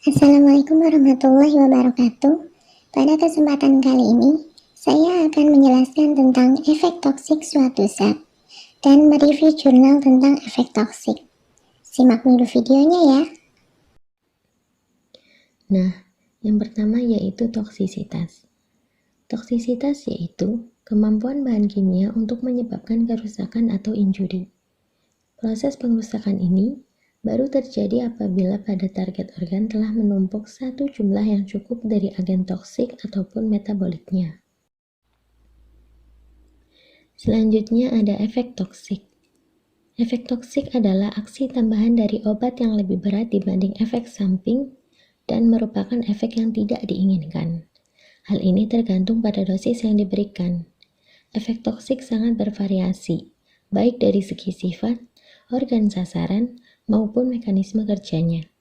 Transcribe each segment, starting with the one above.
Assalamualaikum warahmatullahi wabarakatuh. Pada kesempatan kali ini, saya akan menjelaskan tentang efek toksik suatu zat dan mereview jurnal tentang efek toksik. Simak dulu videonya ya. Nah, yang pertama yaitu toksisitas. Toksisitas yaitu kemampuan bahan kimia untuk menyebabkan kerusakan atau injuri. Proses pengerusakan ini baru terjadi apabila pada target organ telah menumpuk satu jumlah yang cukup dari agen toksik ataupun metabolitnya. Selanjutnya ada efek toksik. Efek toksik adalah aksi tambahan dari obat yang lebih berat dibanding efek samping dan merupakan efek yang tidak diinginkan. Hal ini tergantung pada dosis yang diberikan. Efek toksik sangat bervariasi, baik dari segi sifat, organ sasaran, maupun mekanisme kerjanya.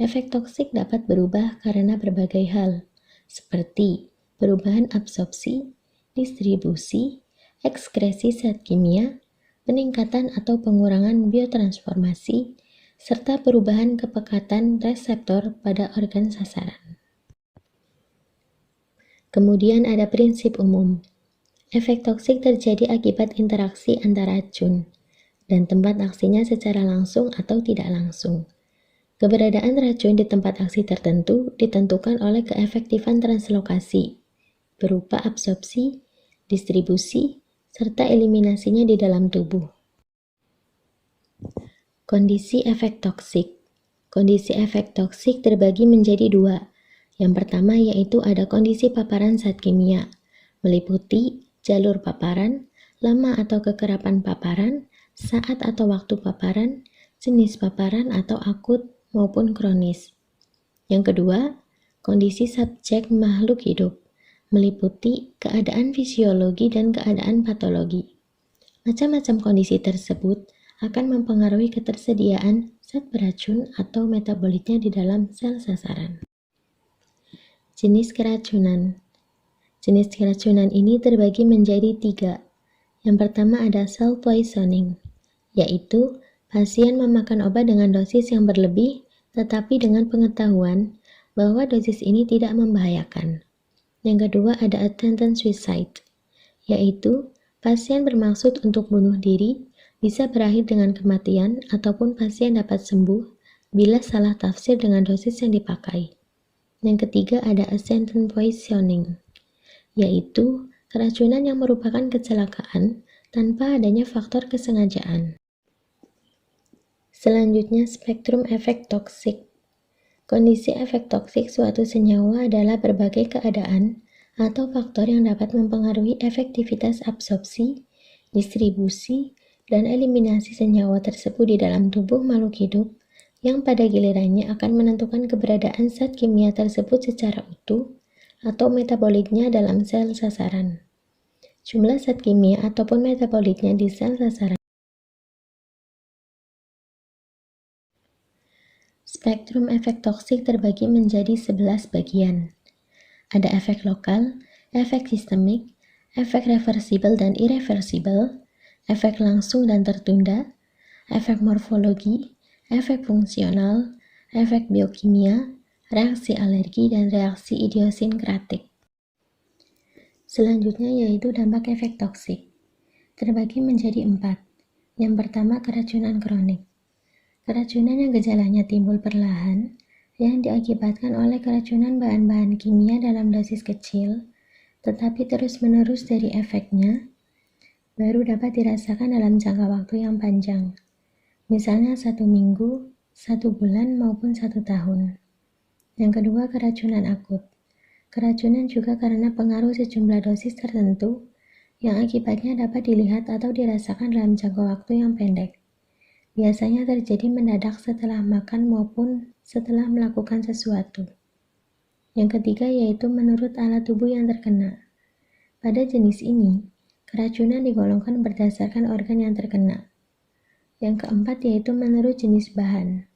Efek toksik dapat berubah karena berbagai hal, seperti perubahan absorpsi, distribusi, ekskresi zat kimia, peningkatan atau pengurangan biotransformasi, serta perubahan kepekatan reseptor pada organ sasaran. Kemudian ada prinsip umum. Efek toksik terjadi akibat interaksi antara racun dan tempat aksinya secara langsung atau tidak langsung. Keberadaan racun di tempat aksi tertentu ditentukan oleh keefektifan translokasi, berupa absorpsi, distribusi, serta eliminasinya di dalam tubuh. Kondisi efek toksik. Kondisi efek toksik terbagi menjadi dua. Yang pertama yaitu ada kondisi paparan zat kimia, meliputi jalur paparan, lama atau kekerapan paparan, saat atau waktu paparan, jenis paparan atau akut maupun kronis. Yang kedua, kondisi subjek makhluk hidup, meliputi keadaan fisiologi dan keadaan patologi. Macam-macam kondisi tersebut akan mempengaruhi ketersediaan zat beracun atau metabolitnya di dalam sel sasaran. Jenis keracunan. Jenis keracunan ini terbagi menjadi 3. Yang pertama ada self poisoning, yaitu pasien memakan obat dengan dosis yang berlebih tetapi dengan pengetahuan bahwa dosis ini tidak membahayakan. Yang kedua ada attempted suicide, yaitu pasien bermaksud untuk bunuh diri bisa berakhir dengan kematian ataupun pasien dapat sembuh bila salah tafsir dengan dosis yang dipakai. Yang ketiga ada accidental poisoning, yaitu keracunan yang merupakan kecelakaan tanpa adanya faktor kesengajaan. Selanjutnya spektrum efek toksik. Kondisi efek toksik suatu senyawa adalah berbagai keadaan atau faktor yang dapat mempengaruhi efektivitas absorpsi, distribusi, dan eliminasi senyawa tersebut di dalam tubuh makhluk hidup yang pada gilirannya akan menentukan keberadaan zat kimia tersebut secara utuh atau metabolitnya dalam sel sasaran. Jumlah zat kimia ataupun metabolitnya di sel sasaran. Spektrum efek toksik terbagi menjadi 11 bagian. Ada efek lokal, efek sistemik, efek reversibel dan irreversibel, efek langsung dan tertunda, efek morfologi, efek fungsional, efek biokimia, reaksi alergi, dan reaksi idiosinkratik. Selanjutnya yaitu dampak efek toksik. Terbagi menjadi 4. Yang pertama keracunan kronik. Keracunan yang gejalanya timbul perlahan, yang diakibatkan oleh keracunan bahan-bahan kimia dalam dosis kecil, tetapi terus-menerus dari efeknya, baru dapat dirasakan dalam jangka waktu yang panjang. Misalnya 1 minggu, 1 bulan, maupun 1 tahun. Yang kedua, keracunan akut. Keracunan juga karena pengaruh sejumlah dosis tertentu yang akibatnya dapat dilihat atau dirasakan dalam jangka waktu yang pendek. Biasanya terjadi mendadak setelah makan maupun setelah melakukan sesuatu. Yang ketiga yaitu menurut alat tubuh yang terkena. Pada jenis ini, keracunan digolongkan berdasarkan organ yang terkena. Yang keempat yaitu menurut jenis bahan.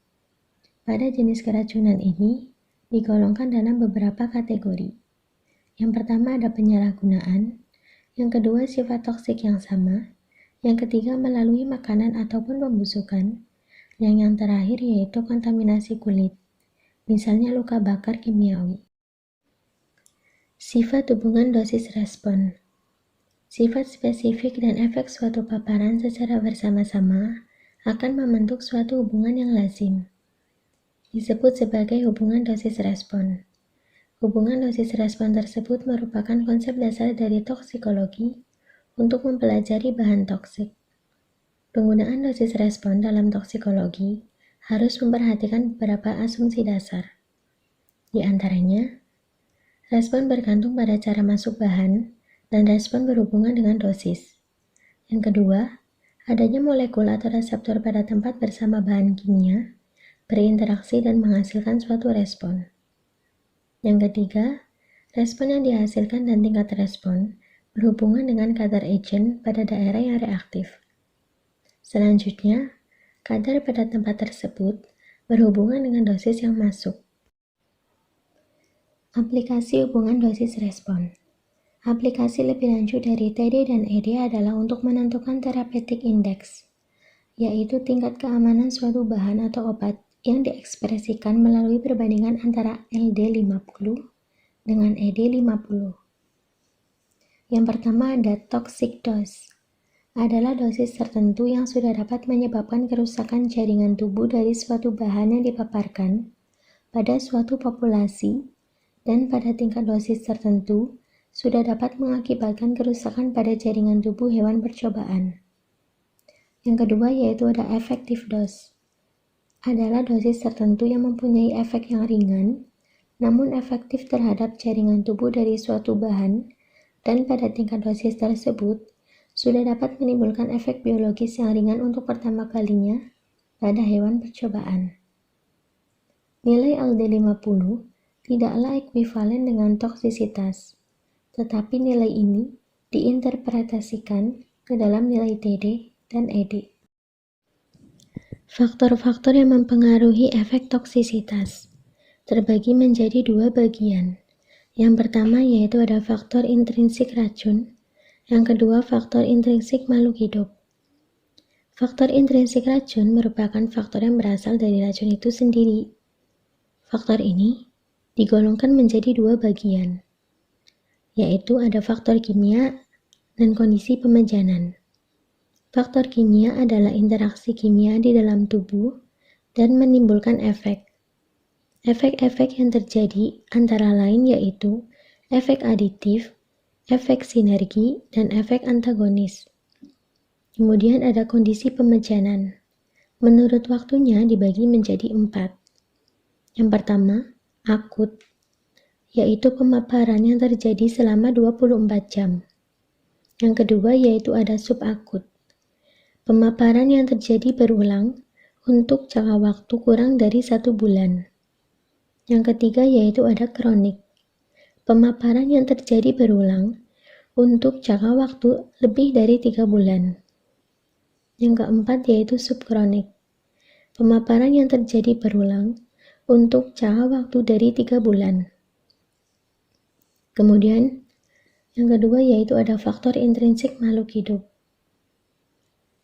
Pada jenis keracunan ini, digolongkan dalam beberapa kategori. Yang pertama ada penyalahgunaan, yang kedua sifat toksik yang sama, yang ketiga melalui makanan ataupun pembusukan, yang terakhir yaitu kontaminasi kulit. misalnya luka bakar kimiawi. Sifat hubungan dosis respon. Sifat spesifik dan efek suatu paparan secara bersama-sama akan membentuk suatu hubungan yang lazim. Disebut sebagai hubungan dosis respon. Hubungan dosis respon tersebut merupakan konsep dasar dari toksikologi untuk mempelajari bahan toksik. Penggunaan dosis respon dalam toksikologi harus memperhatikan beberapa asumsi dasar. Di antaranya, respon bergantung pada cara masuk bahan dan respon berhubungan dengan dosis. Yang kedua, adanya molekul atau reseptor pada tempat bersama bahan kimia, berinteraksi dan menghasilkan suatu respon. Yang ketiga, respon yang dihasilkan dan tingkat respon berhubungan dengan kadar agent pada daerah yang reaktif. Selanjutnya, kadar pada tempat tersebut berhubungan dengan dosis yang masuk. Aplikasi hubungan dosis respon. Aplikasi lebih lanjut dari TD dan ED adalah untuk menentukan therapeutic index, yaitu tingkat keamanan suatu bahan atau obat yang diekspresikan melalui perbandingan antara LD50 dengan ED50. Yang pertama ada toxic dose, adalah dosis tertentu yang sudah dapat menyebabkan kerusakan jaringan tubuh dari suatu bahan yang dipaparkan pada suatu populasi dan pada tingkat dosis tertentu sudah dapat mengakibatkan kerusakan pada jaringan tubuh hewan percobaan. Yang kedua yaitu ada effective dose, adalah dosis tertentu yang mempunyai efek yang ringan, namun efektif terhadap jaringan tubuh dari suatu bahan, dan pada tingkat dosis tersebut sudah dapat menimbulkan efek biologis yang ringan untuk pertama kalinya pada hewan percobaan. Nilai LD50 tidaklah ekuivalen dengan toksisitas, tetapi nilai ini diinterpretasikan ke dalam nilai TD dan ED. Faktor-faktor yang mempengaruhi efek toksisitas terbagi menjadi dua bagian. Yang pertama yaitu ada faktor intrinsik racun, yang kedua faktor intrinsik makhluk hidup. Faktor intrinsik racun merupakan faktor yang berasal dari racun itu sendiri. Faktor ini digolongkan menjadi dua bagian, yaitu ada faktor kimia dan kondisi pemejanan. Faktor kimia adalah interaksi kimia di dalam tubuh dan menimbulkan efek. Efek-efek yang terjadi antara lain yaitu efek aditif, efek sinergi, dan efek antagonis. Kemudian ada kondisi pemejanan. Menurut waktunya dibagi menjadi 4. Yang pertama, akut, yaitu pemaparan yang terjadi selama 24 jam. Yang kedua yaitu ada subakut, pemaparan yang terjadi berulang untuk jangka waktu kurang dari 1 bulan. Yang ketiga yaitu ada kronik, pemaparan yang terjadi berulang untuk jangka waktu lebih dari 3 bulan. Yang keempat yaitu subkronik, pemaparan yang terjadi berulang untuk jangka waktu dari 3 bulan. Kemudian, yang kedua yaitu ada faktor intrinsik makhluk hidup.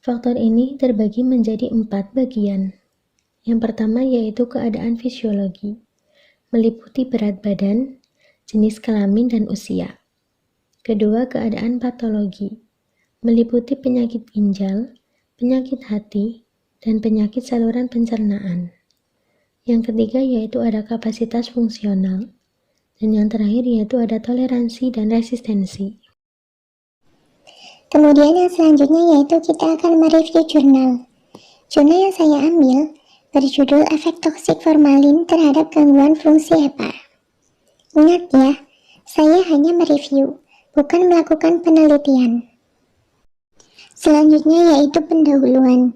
Faktor ini terbagi menjadi 4 bagian. Yang pertama yaitu keadaan fisiologi, meliputi berat badan, jenis kelamin, dan usia. Kedua, keadaan patologi, meliputi penyakit ginjal, penyakit hati, dan penyakit saluran pencernaan. Yang ketiga yaitu ada kapasitas fungsional, dan yang terakhir yaitu ada toleransi dan resistensi. Kemudian yang selanjutnya yaitu kita akan mereview jurnal. Jurnal yang saya ambil berjudul Efek Toksik Formalin Terhadap Gangguan Fungsi Hepar. Ingat ya, saya hanya mereview, bukan melakukan penelitian. Selanjutnya yaitu pendahuluan.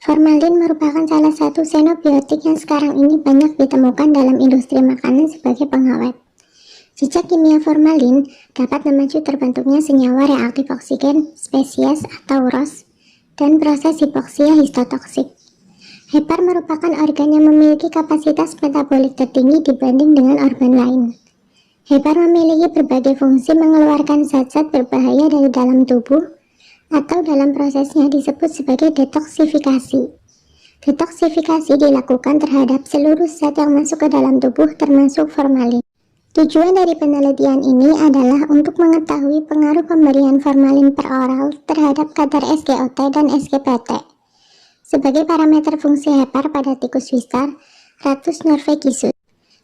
Formalin merupakan salah satu xenobiotik yang sekarang ini banyak ditemukan dalam industri makanan sebagai pengawet. Jejak kimia formalin dapat memacu terbentuknya senyawa reaktif oksigen spesies atau ROS dan proses hipoksia histotoksik. Hepar merupakan organ yang memiliki kapasitas metabolik tertinggi dibanding dengan organ lain. Hepar memiliki berbagai fungsi mengeluarkan zat-zat berbahaya dari dalam tubuh atau dalam prosesnya disebut sebagai detoksifikasi. Detoksifikasi dilakukan terhadap seluruh zat yang masuk ke dalam tubuh termasuk formalin. Tujuan dari penelitian ini adalah untuk mengetahui pengaruh pemberian formalin per oral terhadap kadar SGOT dan SGPT sebagai parameter fungsi hepar pada tikus Wistar, Ratus norvegicus.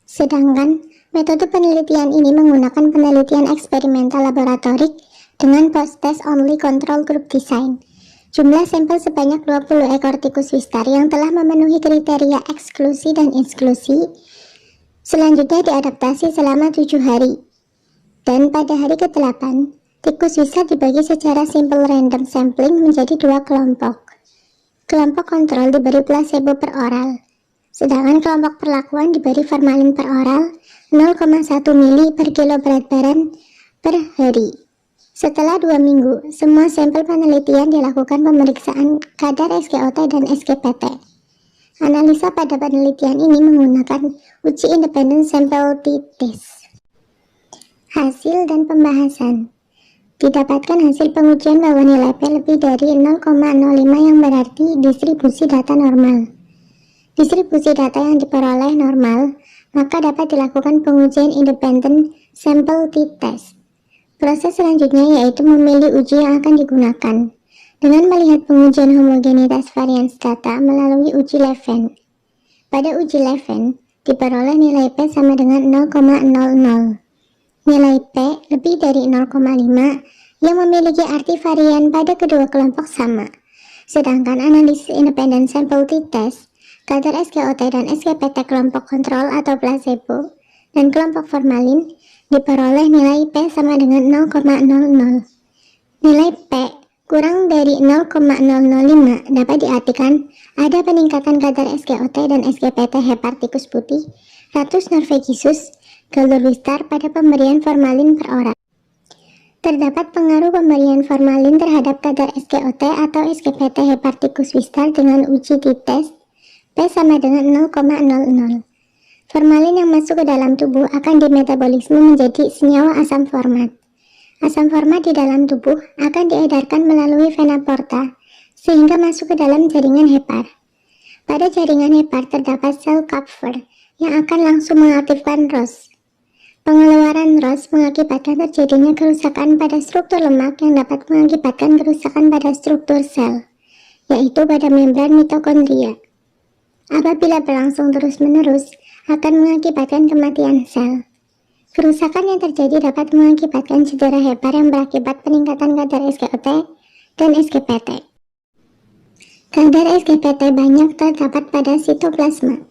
Sedangkan metode penelitian ini menggunakan penelitian eksperimental laboratorik dengan post-test only control group design. Jumlah sampel sebanyak 20 ekor tikus Wistar yang telah memenuhi kriteria eksklusi dan inklusi selanjutnya diadaptasi selama 7 hari. Dan pada hari ke-8, tikus Wistar dibagi secara simple random sampling menjadi 2 kelompok. Kelompok kontrol diberi placebo per oral, sedangkan kelompok perlakuan diberi formalin per oral 0,1 mili per kilo berat badan per hari. Setelah 2 minggu, semua sampel penelitian dilakukan pemeriksaan kadar SGOT dan SGPT. Analisa pada penelitian ini menggunakan uji independen sample t-test. Hasil dan pembahasan. Didapatkan hasil pengujian bahwa nilai P lebih dari 0,05 yang berarti distribusi data normal. Distribusi data yang diperoleh normal, maka dapat dilakukan pengujian independen sample t-test. Proses selanjutnya yaitu memilih uji yang akan digunakan dengan melihat pengujian homogenitas varians data melalui uji Leven. Pada uji Leven, diperoleh nilai P sama dengan 0,00. Nilai P lebih dari 0,5 yang memiliki arti varian pada kedua kelompok sama. Sedangkan analisis independen sample t-test, kadar SGOT dan SGPT kelompok kontrol atau placebo, dan kelompok formalin diperoleh nilai P sama dengan 0,00. Nilai P kurang dari 0,005 dapat diartikan ada peningkatan kadar SGOT dan SGPT hepar tikus putih, Ratus norvegicus, galur Wistar pada pemberian formalin per oral. Terdapat pengaruh pemberian formalin terhadap kadar SGOT atau SGPT hepar tikus Wistar dengan uji t-test P sama dengan 0,00. Formalin yang masuk ke dalam tubuh akan dimetabolisme menjadi senyawa asam format. Asam format di dalam tubuh akan diedarkan melalui vena porta sehingga masuk ke dalam jaringan hepar. Pada jaringan hepar terdapat sel Kupffer yang akan langsung mengaktifkan ROS. Pengeluaran ROS mengakibatkan terjadinya kerusakan pada struktur lemak yang dapat mengakibatkan kerusakan pada struktur sel, yaitu pada membran mitokondria. Apabila berlangsung terus-menerus, akan mengakibatkan kematian sel. Kerusakan yang terjadi dapat mengakibatkan cedera hepar yang berakibat peningkatan kadar SGOT dan SGPT. Kadar SGPT banyak terdapat pada sitoplasma,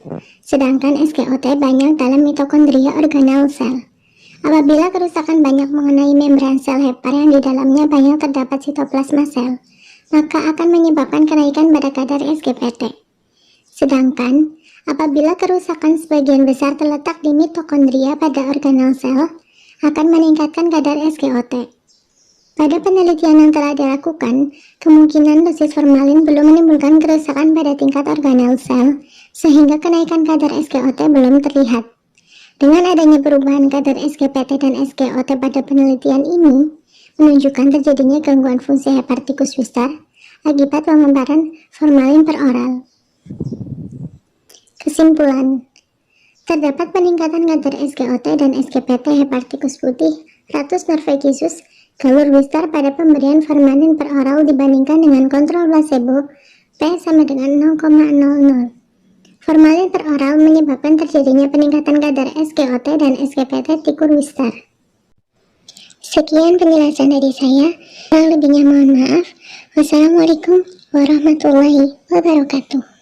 sedangkan SGOT banyak dalam mitokondria organel sel. Apabila kerusakan banyak mengenai membran sel hepar yang di dalamnya banyak terdapat sitoplasma sel, maka akan menyebabkan kenaikan pada kadar SGPT. Sedangkan, apabila kerusakan sebagian besar terletak di mitokondria pada organel sel, akan meningkatkan kadar SGOT. Pada penelitian yang telah dilakukan, kemungkinan dosis formalin belum menimbulkan kerusakan pada tingkat organel sel, sehingga kenaikan kadar SGOT belum terlihat. Dengan adanya perubahan kadar SGPT dan SGOT pada penelitian ini, menunjukkan terjadinya gangguan fungsi hepar tikus Wistar akibat pemaparan formalin per oral. Kesimpulan, terdapat peningkatan kadar SGOT dan SGPT hepar tikus putih, Ratus norvegicus, galur Wistar pada pemberian formalin per oral dibandingkan dengan kontrol placebo P sama dengan 0,00. Formalin per oral menyebabkan terjadinya peningkatan kadar SGOT dan SGPT tikus Wistar. Sekian penjelasan dari saya, kurang lebihnya mohon maaf. Wassalamualaikum warahmatullahi wabarakatuh.